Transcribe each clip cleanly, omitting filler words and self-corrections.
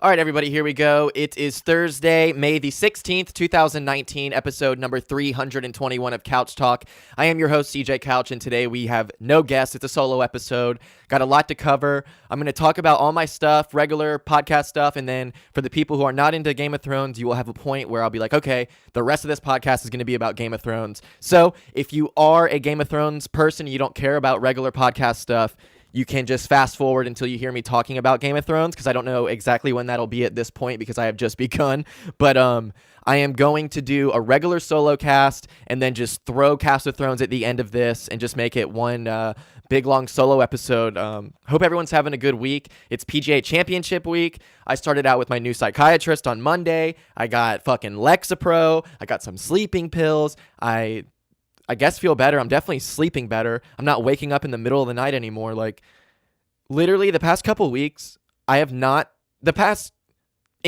All right, everybody, here we go. It is Thursday, May the 16th, 2019, episode number 321 of Couch Talk. I am your host, CJ Couch, and today we have no guests. It's a solo episode. Got a lot to cover. I'm going to talk about all my stuff, regular podcast stuff, and then for the people who are not into Game of Thrones, you will have a point where I'll be like, okay, the rest of this podcast is going to be about Game of Thrones. So if you are a Game of Thrones person, you don't care about regular podcast stuff, you can just fast forward until you hear me talking about Game of Thrones, because I don't know exactly when that'll be at this point because I have just begun. But I am going to do a regular solo cast and then just throw Cast of Thrones at the end of this and just make it one big, long solo episode. Hope everyone's having a good week. It's PGA Championship week. I started out with my new Psychiatrist on Monday. I got fucking Lexapro. I got some sleeping pills. I guess feel better. I'm definitely sleeping better. I'm not waking up in the middle of the night anymore. Like, literally the past couple weeks, in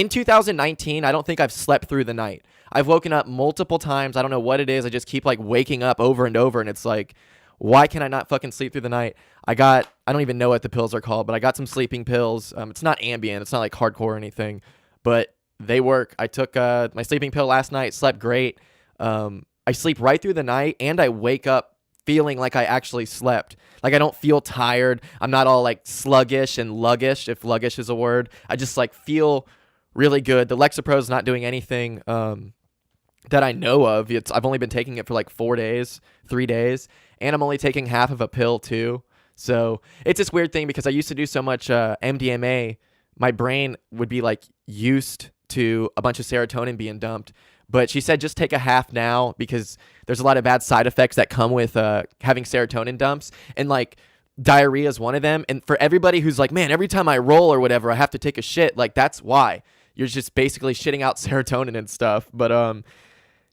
2019, I don't think I've slept through the night. I've woken up multiple times. I don't know what it is. I just keep like waking up over and over, and it's like, why can I not fucking sleep through the night? I don't even know what the pills are called, but I got some sleeping pills. It's not Ambien. It's not like hardcore or anything, but they work. I took my sleeping pill last night, slept great. I sleep right through the night, and I wake up feeling like I actually slept. Like, I don't feel tired. I'm not all like sluggish and luggish, if luggish is a word. I just like feel really good. The Lexapro is not doing anything that I know of. I've only been taking it for like 3 days, and I'm only taking half of a pill too. So it's this weird thing because I used to do so much MDMA, my brain would be like used to a bunch of serotonin being dumped. But she said just take a half now because there's a lot of bad side effects that come with having serotonin dumps. And like diarrhea is one of them. And for everybody who's like, man, every time I roll or whatever, I have to take a shit. Like, that's why. You're just basically shitting out serotonin and stuff. But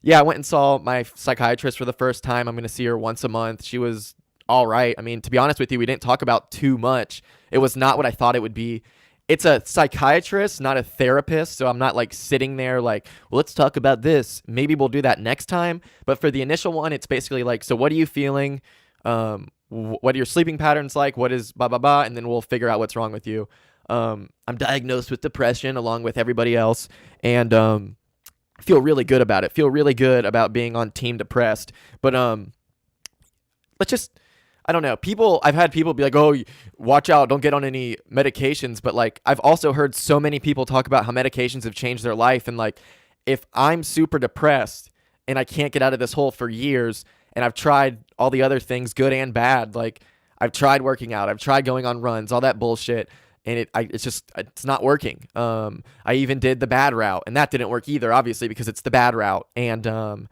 yeah, I went and saw my psychiatrist for the first time. I'm going to see her once a month. She was all right. I mean, to be honest with you, we didn't talk about too much. It was not what I thought it would be. It's a psychiatrist, not a therapist, so I'm not like sitting there like, well, let's talk about this. Maybe we'll do that next time. But for the initial one, it's basically like, so what are you feeling? What are your sleeping patterns like? What is blah, blah, blah? And then we'll figure out what's wrong with you. I'm diagnosed with depression along with everybody else, and feel really good about it. Feel really good about being on team depressed. But let's just... I don't know. I've had people be like, oh, watch out, don't get on any medications. But like, I've also heard so many people talk about how medications have changed their life. And like, if I'm super depressed and I can't get out of this hole for years, and I've tried all the other things, good and bad, like I've tried working out, I've tried going on runs, all that bullshit, and it's not working. I even did the bad route, and that didn't work either, obviously, because it's the bad route. And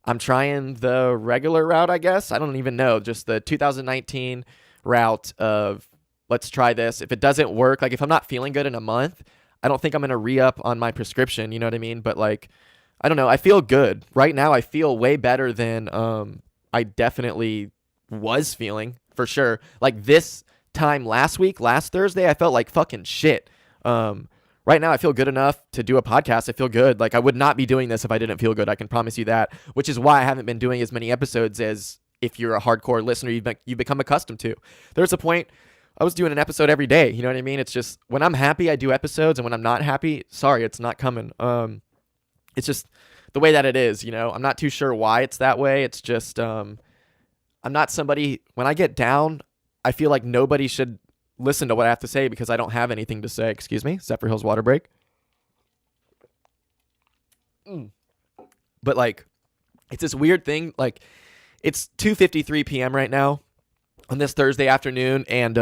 I'm trying the regular route, I guess. I don't even know. Just the 2019 route of let's try this. If it doesn't work, like if I'm not feeling good in a month, I don't think I'm going to re-up on my prescription. You know what I mean? But like, I don't know. I feel good. Right now, I feel way better than I definitely was feeling, for sure. Like this time last Thursday, I felt like fucking shit. Right now, I feel good enough to do a podcast. I feel good. Like, I would not be doing this if I didn't feel good. I can promise you that, which is why I haven't been doing as many episodes as if you're a hardcore listener, you've become accustomed to. There's a point I was doing an episode every day. You know what I mean? It's just when I'm happy, I do episodes. And when I'm not happy, sorry, it's not coming. It's just the way that it is, you know? I'm not too sure why it's that way. It's just I'm not somebody, when I get down, I feel like nobody should listen to what I have to say because I don't have anything to say. Excuse me, Zephyr Hills water break. But like, it's this weird thing. Like, it's 2:53 p.m. right now on this Thursday afternoon, and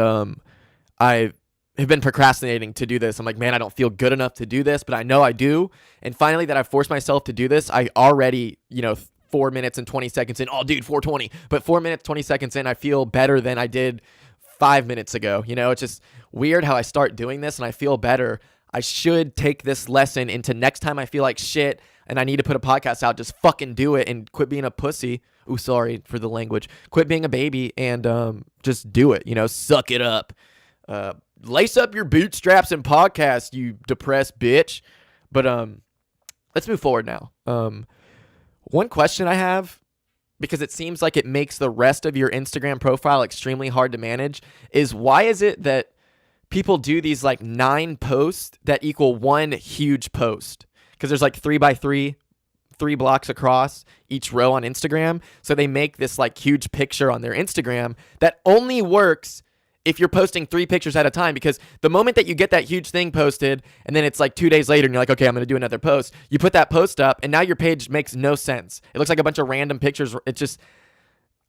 I have been procrastinating to do this. I'm like, man, I don't feel good enough to do this, but I know I do. And finally, that I've forced myself to do this, I already, 4 minutes and 20 seconds in. Oh, dude, 4:20. But 4 minutes, 20 seconds in, I feel better than I did 5 minutes ago. It's just weird how I start doing this and I feel better. I should take this lesson into next time I feel like shit and I need to put a podcast out, just fucking do it and quit being a pussy. Ooh, sorry for the language. Quit being a baby and just do it, suck it up. Lace up your bootstraps and podcast, you depressed bitch. But let's move forward now. One question I have, because it seems like it makes the rest of your Instagram profile extremely hard to manage, is why is it that people do these like 9 posts that equal one huge post, because there's like 3x3, 3 blocks across each row on Instagram. So they make this like huge picture on their Instagram that only works if you're posting 3 pictures at a time, because the moment that you get that huge thing posted and then it's like 2 days later and you're like, okay, I'm going to do another post, you put that post up and now your page makes no sense. It looks like a bunch of random pictures. It's just,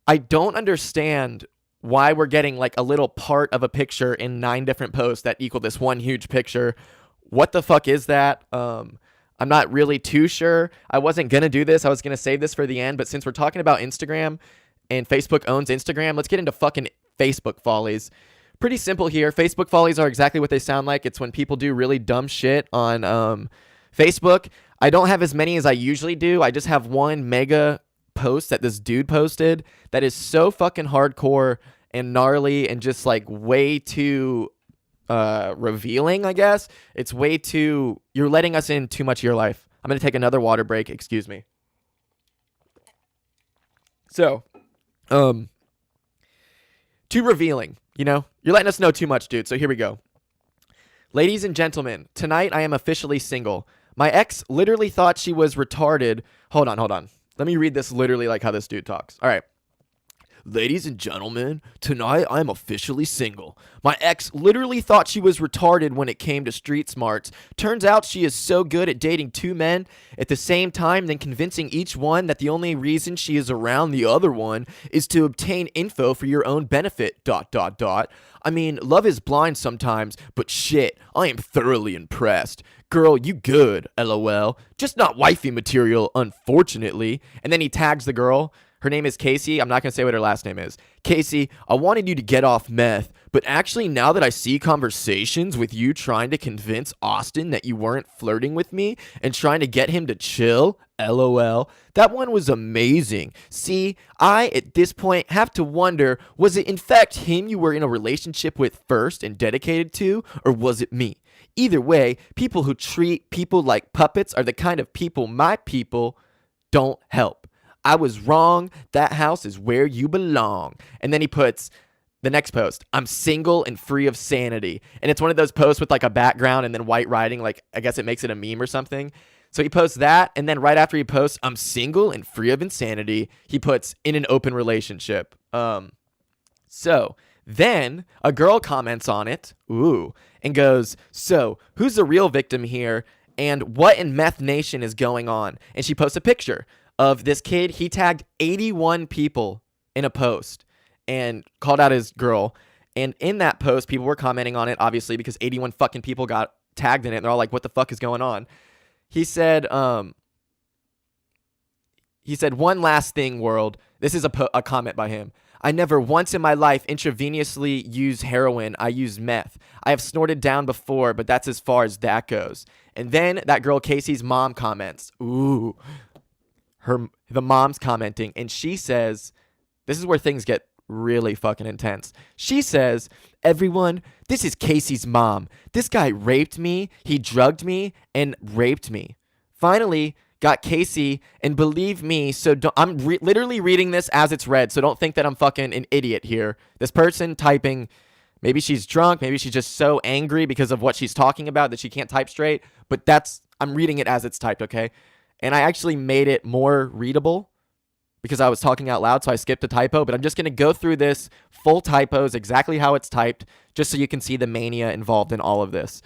I don't understand why we're getting like a little part of a picture in 9 different posts that equal this one huge picture. What the fuck is that? I'm not really too sure. I wasn't going to do this. I was going to save this for the end, but since we're talking about Instagram and Facebook owns Instagram, let's get into fucking Facebook follies. Pretty simple here. Facebook follies are exactly what they sound like. It's when people do really dumb shit on Facebook. I don't have as many as I usually do. I just have one mega post that this dude posted that is so fucking hardcore and gnarly and just like way too revealing, I guess. It's way too, you're letting us in too much of your life. I'm going to take another water break. Excuse me. So, too revealing, you know? You're letting us know too much, dude. So here we go. Ladies and gentlemen, tonight I am officially single. My ex literally thought she was retarded. Hold on. Let me read this literally like how this dude talks. All right. Ladies and gentlemen, tonight I am officially single. My ex literally thought she was retarded when it came to street smarts. Turns out she is so good at dating 2 men at the same time, then convincing each one that the only reason she is around the other one is to obtain info for your own benefit, ... I mean, love is blind sometimes, but shit, I am thoroughly impressed. Girl, you good, LOL. Just not wifey material, unfortunately. And then he tags the girl. Her name is Casey. I'm not going to say what her last name is. Casey, I wanted you to get off meth, but actually now that I see conversations with you trying to convince Austin that you weren't flirting with me and trying to get him to chill, LOL, that one was amazing. See, I, at this point, have to wonder, was it in fact him you were in a relationship with first and dedicated to, or was it me? Either way, people who treat people like puppets are the kind of people my people don't help. I was wrong. That house is where you belong. And then he puts the next post, I'm single and free of sanity. And it's one of those posts with like a background and then white writing. Like, I guess it makes it a meme or something. So he posts that. And then right after he posts, I'm single and free of insanity, he puts in an open relationship. So then a girl comments on it. Ooh. And goes, so who's the real victim here? And what in Meth Nation is going on? And she posts a picture of this kid. He tagged 81 people in a post and called out his girl. And in that post, people were commenting on it, obviously, because 81 fucking people got tagged in it. And they're all like, what the fuck is going on? He said, one last thing, world. This is a comment by him. I never once in my life intravenously used heroin. I used meth. I have snorted down before, but that's as far as that goes. And then that girl Casey's mom comments. Ooh. The mom's commenting, and she says, this is where things get really fucking intense. She says, everyone, this is Casey's mom. This guy raped me, he drugged me, and raped me. Finally, got Casey, and believe me, so I'm literally reading this as it's read, so don't think that I'm fucking an idiot here. This person typing, maybe she's drunk, maybe she's just so angry because of what she's talking about that she can't type straight, but I'm reading it as it's typed, okay? And I actually made it more readable because I was talking out loud, so I skipped a typo. But I'm just going to go through this full typos, exactly how it's typed, just so you can see the mania involved in all of this.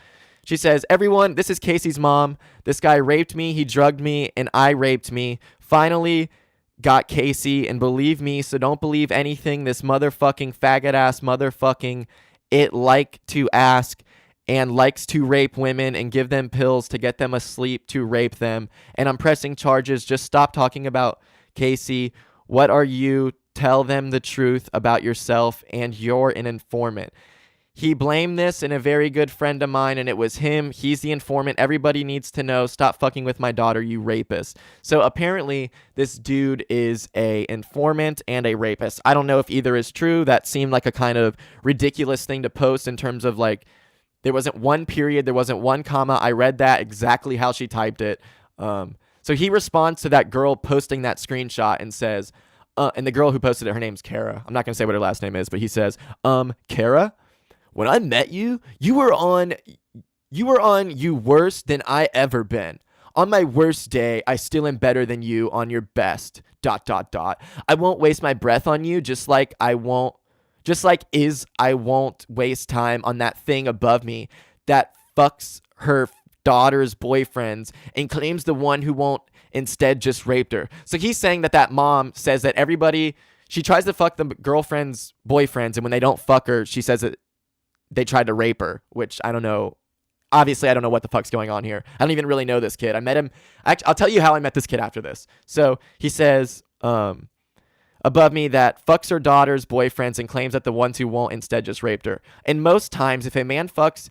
She says, everyone, this is Casey's mom. This guy raped me, he drugged me, and I raped me. Finally got Casey, and believe me, so don't believe anything this motherfucking faggot-ass motherfucking it like to ask and likes to rape women and give them pills to get them asleep to rape them. And I'm pressing charges. Just stop talking about Casey. What are you? Tell them the truth about yourself, and you're an informant. He blamed this in a very good friend of mine, and it was him. He's the informant. Everybody needs to know. Stop fucking with my daughter, you rapist. So apparently this dude is a informant and a rapist. I don't know if either is true. That seemed like a kind of ridiculous thing to post in terms of like, there wasn't one period. There wasn't one comma. I read that exactly how she typed it. So he responds to that girl posting that screenshot and says, and the girl who posted it, her name's Kara. I'm not going to say what her last name is, but he says, Kara, When I met you, you were on you worse than I ever been. On my worst day, I still am better than you on your best. ... I won't waste my breath on you, I won't waste time on that thing above me that fucks her daughter's boyfriends and claims the one who won't instead just raped her. So he's saying that mom says that she tries to fuck the girlfriend's boyfriends, and when they don't fuck her, she says that they tried to rape her, which I don't know. Obviously, I don't know what the fuck's going on here. I don't even really know this kid. I met him. I'll tell you how I met this kid after this. So he says, above me that fucks her daughter's boyfriends and claims that the ones who won't instead just raped her. And most times, if a man fucks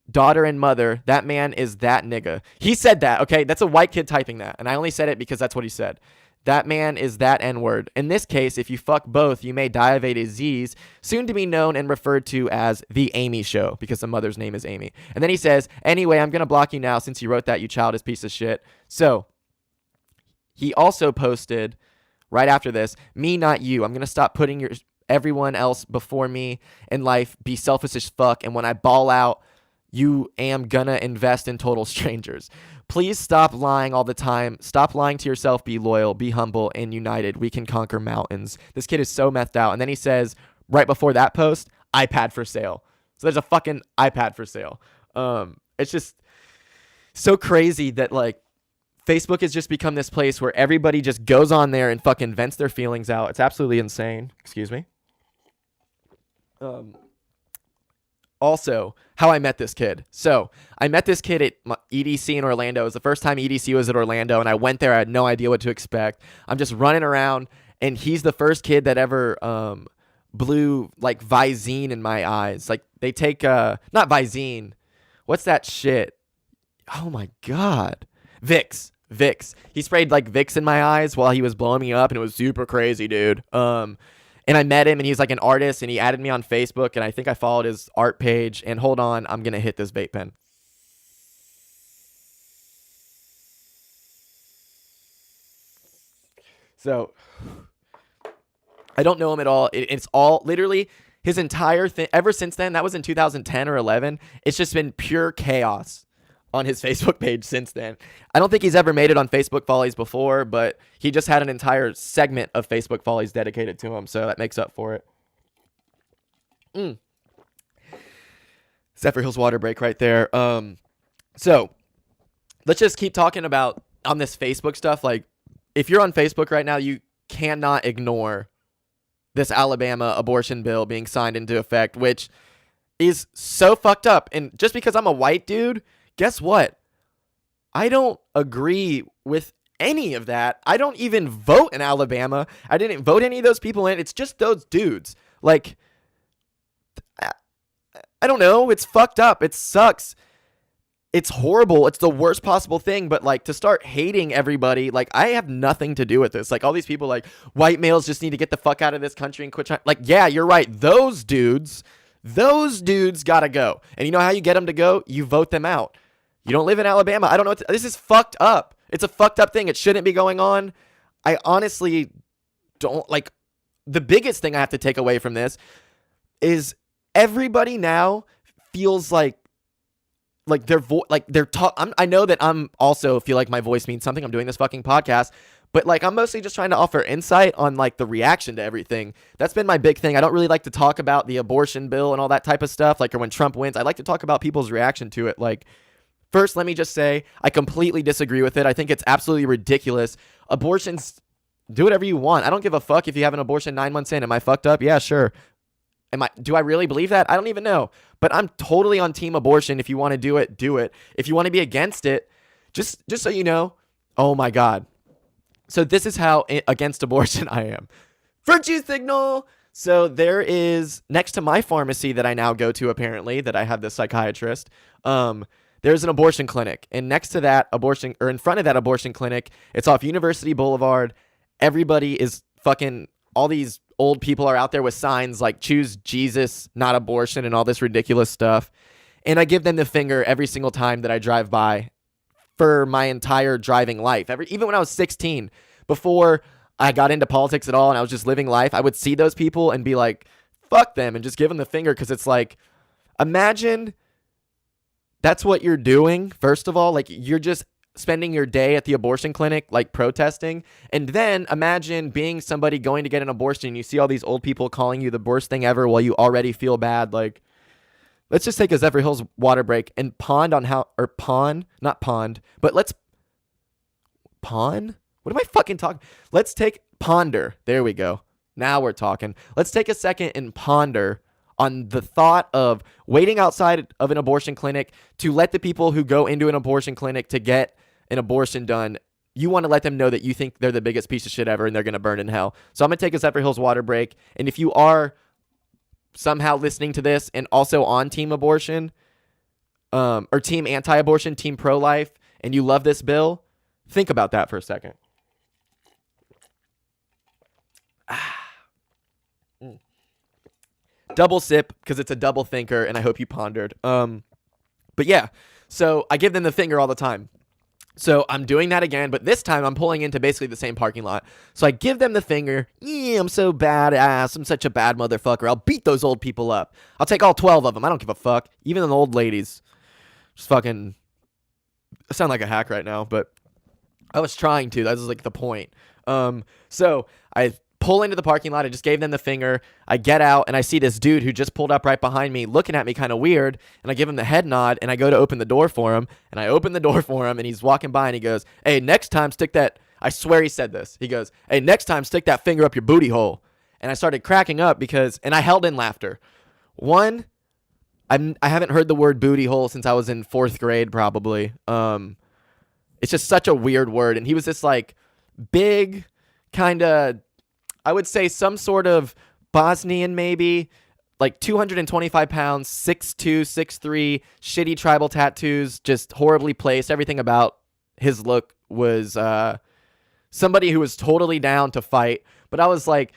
daughter and mother, that man is that nigga. He said that, okay? That's a white kid typing that. And I only said it because that's what he said. That man is that N-word. In this case, if you fuck both, you may die of a disease soon to be known and referred to as the Amy Show, because the mother's name is Amy. And then he says, anyway, I'm going to block you now since you wrote that, you childish piece of shit. So he also posted right after this, me, not you. I'm going to stop putting everyone else before me in life, be selfish as fuck. And when I ball out, you am gonna invest in total strangers. Please stop lying all the time. Stop lying to yourself. Be loyal, be humble, and united. We can conquer mountains. This kid is so methed out. And then he says, right before that post, iPad for sale. So there's a fucking iPad for sale. It's just so crazy that Facebook has just become this place where everybody just goes on there and fucking vents their feelings out. It's absolutely insane. Excuse me. Also, how I met this kid. So, I met this kid at EDC in Orlando. It was the first time EDC was at Orlando, and I went there. I had no idea what to expect. I'm just running around, and he's the first kid that ever blew, Visine in my eyes. They take, not Visine. What's that shit? Oh, my God. Vicks. He sprayed, Vicks in my eyes while he was blowing me up, and it was super crazy, dude. And I met him, and he's an artist, and he added me on Facebook, and I think I followed his art page. And hold on, I'm going to hit this vape pen. So, I don't know him at all. It's all, literally, his entire thing, ever since then, that was in 2010 or 11, it's just been pure chaos on his Facebook page since then. I don't think he's ever made it on Facebook Follies before, but he just had an entire segment of Facebook Follies dedicated to him, so that makes up for it. Zephyr Hills water break right there. So let's just keep talking about on this Facebook stuff. If you're on Facebook right now, you cannot ignore this Alabama abortion bill being signed into effect, which is so fucked up. And just because I'm a white dude, guess what? I don't agree with any of that. I don't even vote in Alabama. I didn't vote any of those people in. It's just those dudes. I don't know. It's fucked up. It sucks. It's horrible. It's the worst possible thing. But to start hating everybody, I have nothing to do with this. All these people white males just need to get the fuck out of this country and quit trying. Yeah, you're right. Those dudes gotta go. And you know how you get them to go? You vote them out. You don't live in Alabama. I don't know. This is fucked up. It's a fucked up thing. It shouldn't be going on. I honestly don't the biggest thing I have to take away from this is everybody now feels I know that I'm also feel like my voice means something. I'm doing this fucking podcast, but I'm mostly just trying to offer insight on the reaction to everything. That's been my big thing. I don't really like to talk about the abortion bill and all that type of stuff. Or when Trump wins, I like to talk about people's reaction to it. First, let me just say, I completely disagree with it. I think it's absolutely ridiculous. Abortions, do whatever you want. I don't give a fuck if you have an abortion 9 months in. Am I fucked up? Yeah, sure. Do I really believe that? I don't even know. But I'm totally on team abortion. If you want to do it, do it. If you want to be against it, just so you know, oh my God. So this is how against abortion I am. Virtue signal. So there is, next to my pharmacy that I now go to, apparently, that I have the Psychiatrist, there's an abortion clinic. And next to that in front of that abortion clinic, it's off University Boulevard. Everybody is fucking, all these old people are out there with signs choose Jesus, not abortion, and all this ridiculous stuff. And I give them the finger every single time that I drive by for my entire driving life. Even when I was 16, before I got into politics at all and I was just living life, I would see those people and be like, fuck them, and just give them the finger, because it's Imagine that's what you're doing, first of all. Like, you're just spending your day at the abortion clinic, like, protesting. And then imagine being somebody going to get an abortion, and you see all these old people calling you the worst thing ever while you already feel bad. Like, let's just take a Zephyr Hills water break and ponder. There we go. Now we're talking. Let's take a second and ponder on the thought of waiting outside of an abortion clinic to let the people who go into an abortion clinic to get an abortion done, you want to let them know that you think they're the biggest piece of shit ever and they're going to burn in hell. So I'm going to take a Zephyr Hills water break. And if you are somehow listening to this and also on team abortion, or team anti-abortion, team pro-life, and you love this bill, think about that for a second. Double sip, because it's a double thinker, and I hope you pondered. But yeah, so I give them the finger all the time. So I'm doing that again, but this time I'm pulling into basically the same parking lot. So I give them the finger. Yeah, I'm so badass. I'm such a bad motherfucker. I'll beat those old people up. I'll take all 12 of them. I don't give a fuck. Even the old ladies. Just fucking... I sound like a hack right now, but I was trying to. That was like the point. So I pull into the parking lot. I just gave them the finger. I get out, and I see this dude who just pulled up right behind me looking at me kind of weird, and I give him the head nod, and I go to open the door for him, and I open the door for him, and he's walking by, and he goes, hey, next time stick that... I swear he said this. He goes, hey, next time stick that finger up your booty hole. And I started cracking up because... And I held in laughter. One, I haven't heard the word booty hole since I was in 4th grade, probably. It's just such a weird word, and he was this, like, big, kind of... I would say some sort of Bosnian, maybe, like 225 pounds, 6'2", 6'3", shitty tribal tattoos, just horribly placed. Everything about his look was somebody who was totally down to fight. But I was like,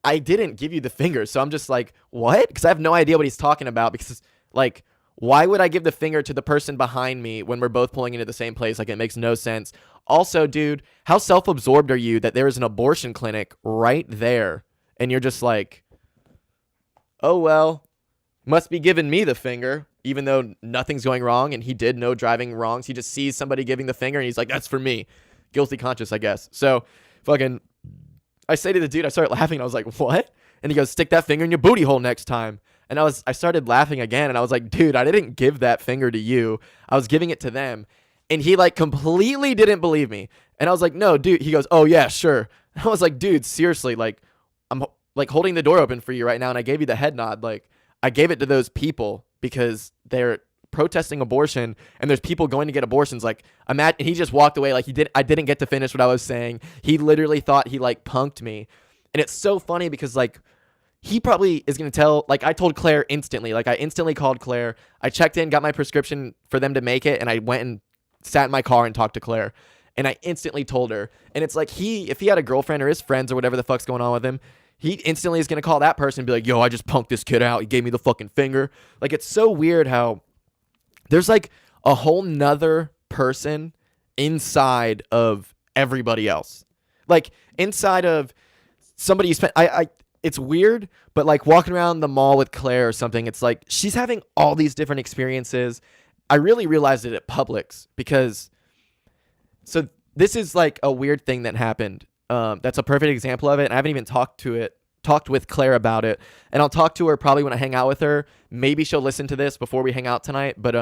I didn't give you the finger. So I'm just like, what? Because I have no idea what he's talking about. Because, like, why would I give the finger to the person behind me when we're both pulling into the same place? Like, it makes no sense. Also, dude, how self-absorbed are you that there is an abortion clinic right there, and you're just like, oh, well, must be giving me the finger, even though nothing's going wrong, and he did no driving wrongs. He just sees somebody giving the finger, and he's like, that's for me. Guilty conscious, I guess. So, fucking, I say to the dude, I started laughing, and I was like, what? And he goes, stick that finger in your booty hole next time. And I started laughing again, and I was like, dude, I didn't give that finger to you. I was giving it to them. And he, like, completely didn't believe me. And I was like, no, dude. He goes, oh, yeah, sure. And I was like, dude, seriously, like, I'm, like, holding the door open for you right now, and I gave you the head nod. Like, I gave it to those people because they're protesting abortion, and there's people going to get abortions. Like, and he just walked away like I didn't get to finish what I was saying. He literally thought he, like, punked me. And it's so funny because, like, he probably is going to tell, like, I told Claire instantly. Like, I instantly called Claire. I checked in, got my prescription for them to make it, and I went and sat in my car and talked to Claire, and I instantly told her. And it's like if he had a girlfriend or his friends or whatever the fuck's going on with him, he instantly is going to call that person and be like, yo, I just punked this kid out. He gave me the fucking finger. Like, it's so weird how there's, like, a whole nother person inside of everybody else. Like, inside of somebody you spent... It's weird, but, like, walking around the mall with Claire or something, it's like she's having all these different experiences. I really realized it at Publix because, so this is like a weird thing that happened. That's a perfect example of it. And I haven't even talked with Claire about it. And I'll talk to her probably when I hang out with her. Maybe she'll listen to this before we hang out tonight. But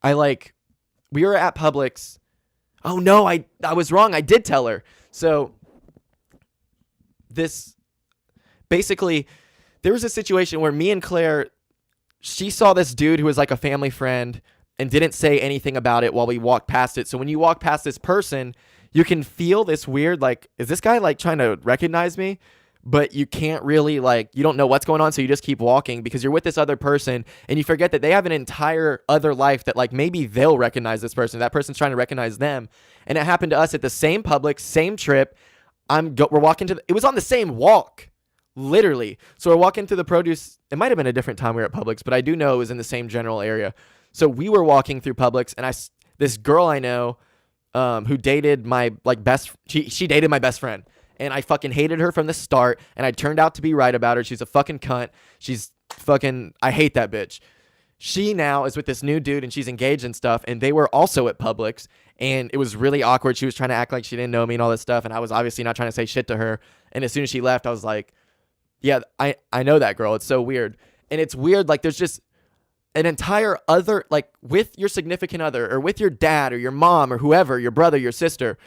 we were at Publix. Oh no, I was wrong. I did tell her. So basically there was a situation where me and Claire, she saw this dude who was like a family friend and didn't say anything about it while we walked past it. So when you walk past this person, you can feel this weird, like, is this guy, like, trying to recognize me? But you can't really, like, you don't know what's going on, so you just keep walking because you're with this other person, and you forget that they have an entire other life that, like, maybe they'll recognize this person. That person's trying to recognize them. And it happened to us at the same Publix, same trip. We're walking it was on the same walk, literally. So we're walking to the produce. It might have been a different time we were at Publix, but I do know it was in the same general area. So we were walking through Publix, and this girl I know who dated my, like, she dated my best friend. And I fucking hated her from the start, and I turned out to be right about her. She's a fucking cunt. She's fucking, I hate that bitch. she now is with this new dude and she's engaged and stuff. And they were also at Publix, and it was really awkward. She was trying to act like she didn't know me and all this stuff. And I was obviously not trying to say shit to her. And as soon as she left, I was like, yeah, I know that girl. It's so weird. And it's weird. Like, there's just an entire other, like, with your significant other or with your dad or your mom or whoever, your brother, your sister,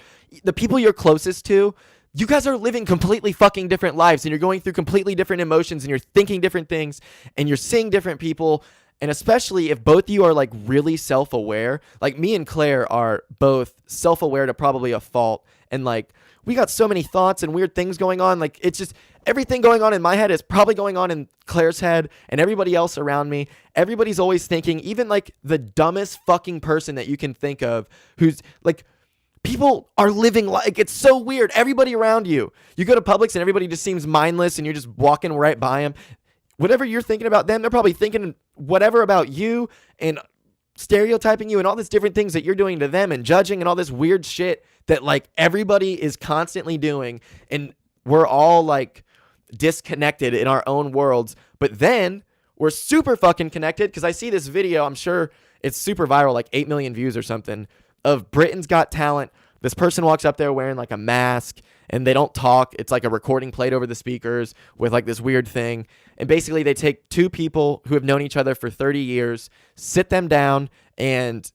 the people you're closest to, you guys are living completely fucking different lives, and you're going through completely different emotions, and you're thinking different things, and you're seeing different people. And especially if both of you are like really self-aware, like me and Claire are both self-aware to probably a fault. And like, we got so many thoughts and weird things going on. Like, it's just everything going on in my head is probably going on in Claire's head and everybody else around me. Everybody's always thinking, even like the dumbest fucking person that you can think of, who's like, people are living like, it's so weird. Everybody around you, you go to Publix and everybody just seems mindless and you're just walking right by them. Whatever you're thinking about them, they're probably thinking whatever about you and stereotyping you and all these different things that you're doing to them and judging and all this weird shit that like everybody is constantly doing. And we're all like disconnected in our own worlds. But then we're super fucking connected, because I see this video, I'm sure it's super viral, like 8 million views or something, of Britain's Got Talent. This person walks up there wearing like a mask and they don't talk. It's like a recording played over the speakers with like this weird thing. And basically they take two people who have known each other for 30 years, sit them down, and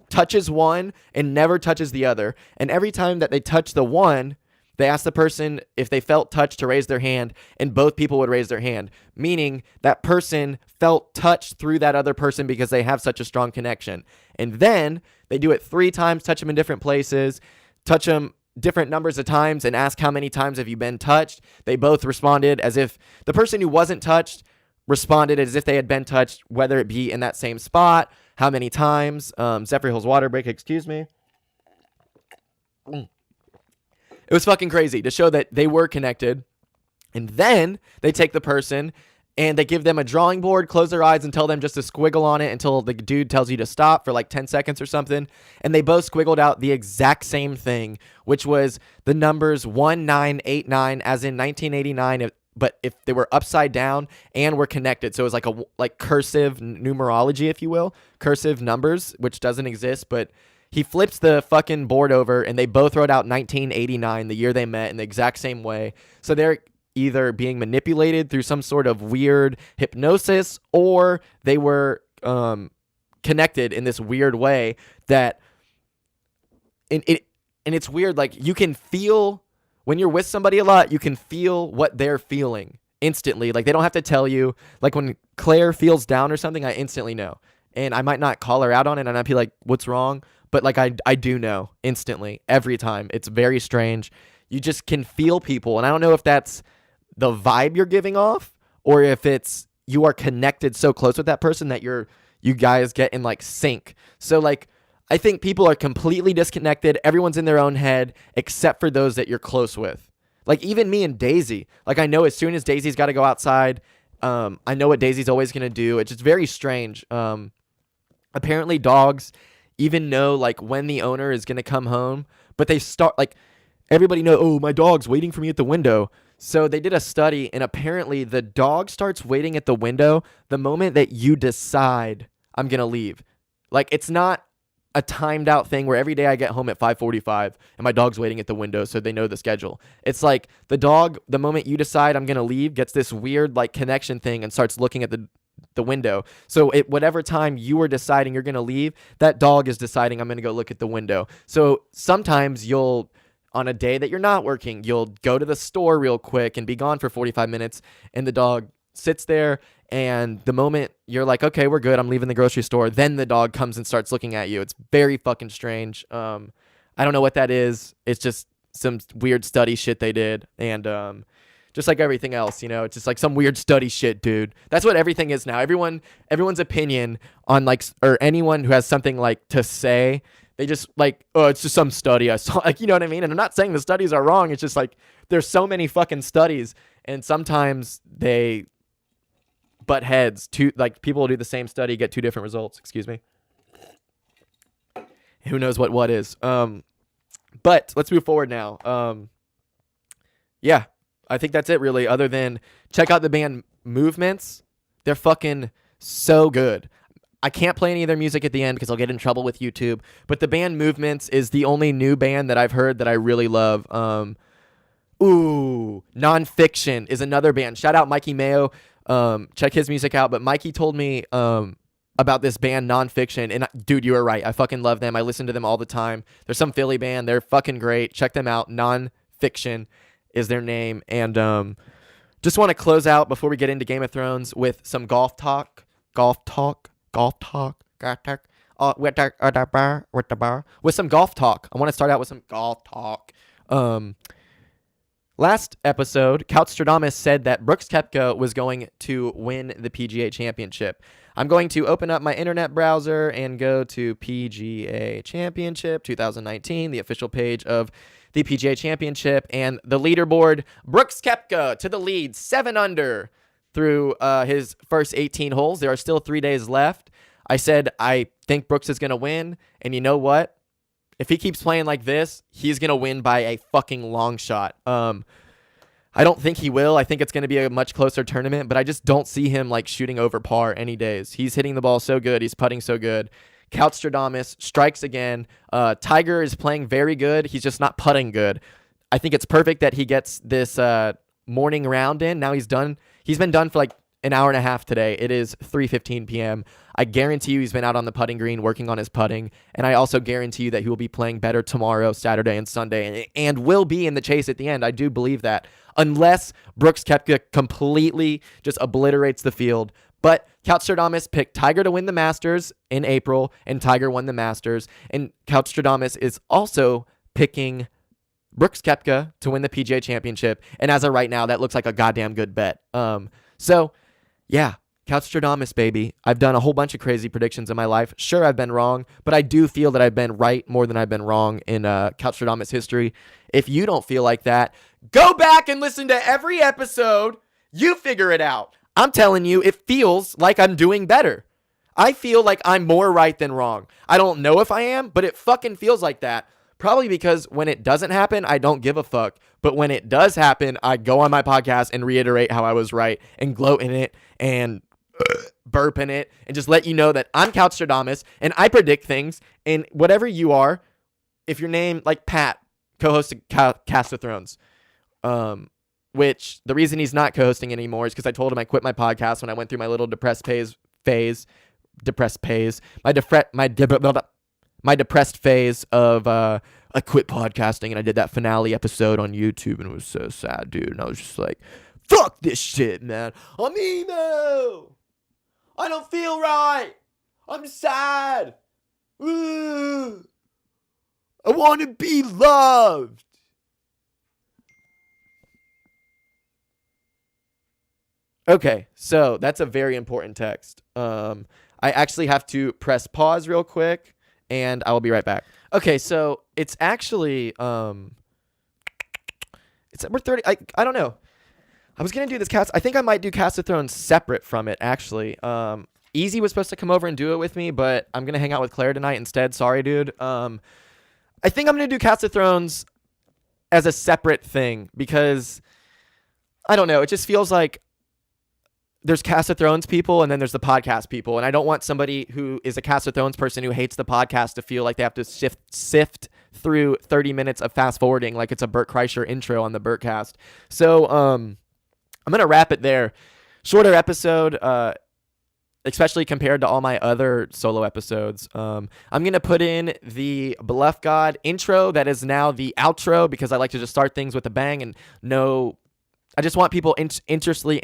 touches one and never touches the other. And every time that they touch the one, they ask the person if they felt touched to raise their hand, and both people would raise their hand, meaning that person felt touched through that other person because they have such a strong connection. And then they do it 3 times, touch them in different places, touch them different numbers of times, and ask how many times have you been touched. They both responded as if the person who wasn't touched responded as if they had been touched, whether it be in that same spot, how many times. Zephyr Hills water break, excuse me. It was fucking crazy to show that they were connected. And then they take the person and they give them a drawing board, close their eyes, and tell them just to squiggle on it until the dude tells you to stop for like 10 seconds or something. And they both squiggled out the exact same thing, which was the numbers 1989, as in 1989, but if they were upside down and were connected. So it was like a like cursive numerology, if you will, cursive numbers, which doesn't exist. But he flips the fucking board over and they both wrote out 1989, the year they met, in the exact same way. So they're either being manipulated through some sort of weird hypnosis, or they were connected in this weird way that and it's weird. Like, you can feel when you're with somebody a lot, you can feel what they're feeling instantly. Like, they don't have to tell you. Like, when Claire feels down or something, I instantly know. And I might not call her out on it and I'd be like, what's wrong? But like, I do know instantly every time. It's very strange. You just can feel people. And I don't know if that's the vibe you're giving off, or if it's you are connected so close with that person that you guys get in like sync. So like, I think people are completely disconnected. Everyone's in their own head except for those that you're close with. Like, even me and Daisy, like, I know as soon as Daisy's got to go outside, I know what Daisy's always going to do. It's just very strange. Apparently dogs even know like when the owner is going to come home, but they start like, everybody know, oh, my dog's waiting for me at the window. So they did a study, and apparently the dog starts waiting at the window the moment that you decide I'm going to leave. Like, it's not a timed out thing where every day I get home at 5:45 and my dog's waiting at the window so they know the schedule. It's like the dog, the moment you decide I'm going to leave, gets this weird like connection thing and starts looking at the window. So at whatever time you are deciding you're going to leave, that dog is deciding I'm going to go look at the window. So sometimes you'll, on a day that you're not working, you'll go to the store real quick and be gone for 45 minutes, and the dog sits there, and the moment you're like, okay, we're good, I'm leaving the grocery store, then the dog comes and starts looking at you. It's very fucking strange. I don't know what that is. It's just some weird study shit they did, and just like everything else, you know, it's just like some weird study shit, dude. That's what everything is now. Everyone's opinion on like, or anyone who has something like to say, they just like, oh, it's just some study I saw, like, you know what I mean? And I'm not saying the studies are wrong. It's just like, there's so many fucking studies, and sometimes they butt heads. Like, people will do the same study, get 2 different results. Excuse me. Who knows what is. But let's move forward now. Yeah, I think that's it really, other than check out the band Movements. They're fucking so good. I can't play any of their music at the end because I'll get in trouble with YouTube. But the band Movements is the only new band that I've heard that I really love. Nonfiction is another band. Shout out Mikey Mayo. Check his music out. But Mikey told me about this band Nonfiction, and dude, you were right. I fucking love them. I listen to them all the time. They're some Philly band. They're fucking great. Check them out. Nonfiction is their name. And just want to close out before we get into Game of Thrones with some golf talk. With some golf talk. I want to start out with some golf talk. Last episode, Couchstradomous said that Brooks Koepka was going to win the PGA Championship. I'm going to open up my internet browser and go to PGA Championship 2019, the official page of the PGA Championship, and the leaderboard. Brooks Koepka to the lead, 7 under through his first 18 holes. There are still 3 days left. I said I think Brooks is going to win, and you know what? If he keeps playing like this, he's going to win by a fucking long shot. I don't think he will. I think it's going to be a much closer tournament, but I just don't see him like shooting over par any days. He's hitting the ball so good. He's putting so good. Couchstradomous strikes again. Tiger is playing very good. He's just not putting good. I think it's perfect that he gets this morning round in. Now he's done. He's been done for like an hour and a half today. It is 3:15 p.m. I guarantee you he's been out on the putting green working on his putting, and I also guarantee you that he will be playing better tomorrow, Saturday, and Sunday, and will be in the chase at the end. I do believe that, unless Brooks Koepka completely just obliterates the field. But Couchstradomous picked Tiger to win the Masters in April, and Tiger won the Masters, and Couchstradomous is also picking Brooks Koepka to win the PGA Championship, and as of right now, that looks like a goddamn good bet. So, yeah. Couchstradomous, baby. I've done a whole bunch of crazy predictions in my life. Sure, I've been wrong, but I do feel that I've been right more than I've been wrong in Couchstradomous history. If you don't feel like that, go back and listen to every episode. You figure it out. I'm telling you, it feels like I'm doing better. I feel like I'm more right than wrong. I don't know if I am, but it fucking feels like that. Probably because when it doesn't happen, I don't give a fuck. But when it does happen, I go on my podcast and reiterate how I was right and gloat in it and burp in it and just let you know that I'm Couchstradomous and I predict things. And whatever you are, if you're named like Pat, co-host of Cast of Thrones, which the reason he's not co-hosting anymore is because I told him I quit my podcast when I went through my little depressed phase, my depressed phase of I quit podcasting, and I did that finale episode on YouTube, and it was so sad, dude. And I was just like, fuck this shit, man. I'm emo. I don't feel right. I'm sad. Ooh. I want to be loved. Okay, so that's a very important text. I actually have to press pause real quick, and I will be right back. Okay, so it's actually it's number 30. I don't know. I was gonna do this I think I might do Cast of Thrones separate from it, actually. Easy was supposed to come over and do it with me, but I'm gonna hang out with Claire tonight instead. Sorry, dude. I think I'm gonna do Cast of Thrones as a separate thing because I don't know. It just feels like there's Cast of Thrones people and then there's the podcast people, and I don't want somebody who is a Cast of Thrones person who hates the podcast to feel like they have to sift through 30 minutes of fast forwarding like it's a Bert Kreischer intro on the Bertcast. So I'm going to wrap it there. Shorter episode, especially compared to all my other solo episodes. I'm going to put in the Bluff God intro that is now the outro because I like to just start things with a bang and no... I just want people instantly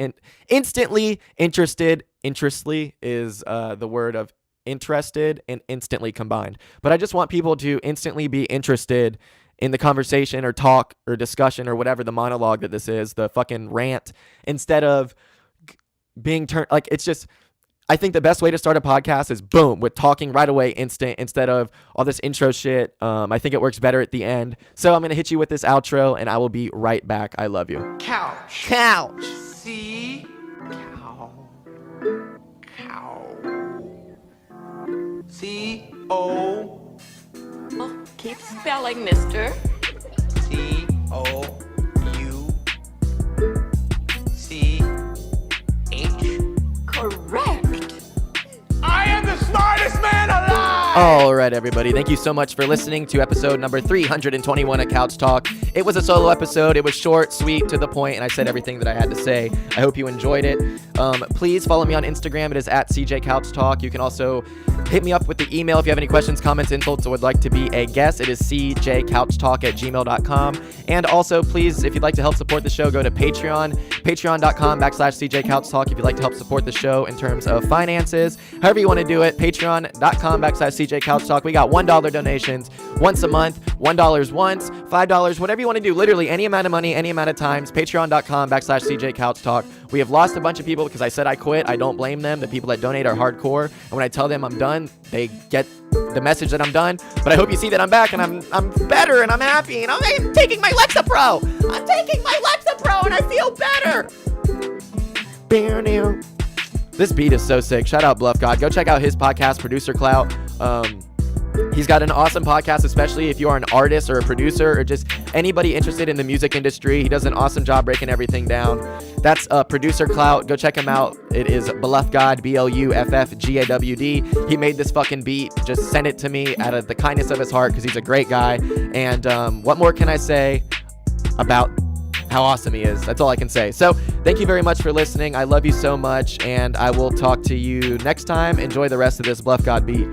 interested. Interestly is the word of interested and instantly combined. But I just want people to instantly be interested in the conversation or talk or discussion or whatever the monologue that this is, the fucking rant, instead of being turned like it's just. I think the best way to start a podcast is boom with talking right away, instant, instead of all this intro shit. I think it works better at the end. So I'm gonna hit you with this outro, and I will be right back. I love you. Couch. See? Cow. C-O. Oh, keep spelling, mister. C-O-U-C-H. Correct. I am the All right, everybody. Thank you so much for listening to episode number 321 of Couch Talk. It was a solo episode. It was short, sweet, to the point, and I said everything that I had to say. I hope you enjoyed it. Please follow me on Instagram. It is at CJ Couch Talk. You can also hit me up with the email if you have any questions, comments, insults, or would like to be a guest. It is cjcouchtalk@gmail.com. And also, please, if you'd like to help support the show, go to Patreon, patreon.com/CJCouchTalk if you'd like to help support the show in terms of finances. However you want to do it, patreon.com/CJCouchTalk. We got $1 donations once a month, $1 once, $5, whatever you want to do. Literally any amount of money, any amount of times. Patreon.com/CJCouchTalk. We have lost a bunch of people because I said I quit. I don't blame them. The people that donate are hardcore. And when I tell them I'm done, they get the message that I'm done. But I hope you see that I'm back and I'm better and I'm happy and I'm taking my Lexapro. I'm taking my Lexapro and I feel better. This beat is so sick. Shout out Bluff God. Go check out his podcast, Producer Clout. He's got an awesome podcast, especially if you are an artist or a producer or just anybody interested in the music industry. He does an awesome job breaking everything down. That's Producer Clout. Go check him out. It is Bluff God, BLUFFGAWD. He made this fucking beat. Just send it to me out of the kindness of his heart because he's a great guy. And what more can I say about how awesome he is? That's all I can say. So thank you very much for listening. I love you so much, and I will talk to you next time. Enjoy the rest of this Bluff God beat.